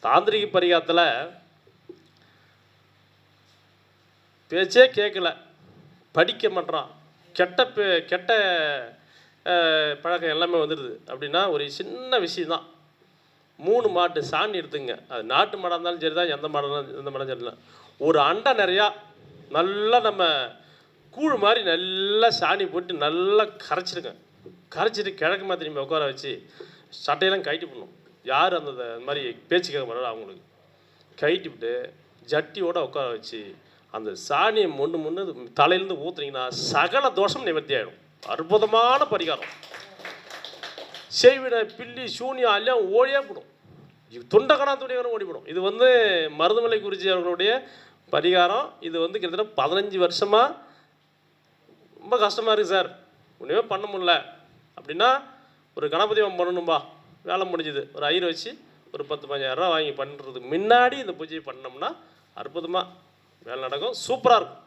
தாந்திரிக பரிகாரத்தில் பேச்சே கேட்கல, படிக்க மாட்டான், கெட்ட பழக்கம் எல்லாமே வந்துடுது அப்படின்னா ஒரு சின்ன விஷயந்தான். 3 மாட்டு சாணி எடுத்துங்க, அது நாட்டு மாடாக இருந்தாலும் சரி தான், எந்த மாடம் எந்த மாடம் சரி தான். ஒரு அண்டை நிறையா நல்லா நம்ம கூழ் மாதிரி நல்லா சாணி போட்டு நல்லா கரைச்சிடுங்க. கரைச்சிட்டு கிழக்கு மாதிரி திரும்பி உட்கார வச்சு சட்டையெல்லாம் கைட்டி பண்ணணும். யார் அந்த மாதிரி பேச்சு கேட்க மாட்டாரோ அவங்களுக்கு கைட்டி விட்டு ஜட்டியோடு உட்கார வச்சு அந்த சாணியை முன்னு தலையிலேருந்து ஊற்றுனீங்கன்னா சகல தோஷம் நிவர்த்தி ஆகிடும். அற்புதமான பரிகாரம். செய்வின பில்லி சூனியம் எல்லாம் ஓடியே போடும், துண்டக்கணா துணிகரம் ஓடிவிடும். இது மருதமலை குருஜி அவர்களுடைய பரிகாரம். இது கிட்டத்தட்ட 15 வருஷமாக ரொம்ப கஷ்டமாக இருக்குது சார், ஒன்றுமே பண்ண முடியல அப்படின்னா ஒரு கணபதி பண்ணணும்பா, வேலை முடிஞ்சுது, ஒரு ஐயர் வச்சு ஒரு 10-15,000 ரூபா வாங்கி பண்ணுறதுக்கு முன்னாடி இந்த பூஜையை பண்ணோம்னா அற்புதமாக வேலை நடக்கும், சூப்பராக இருக்கும்.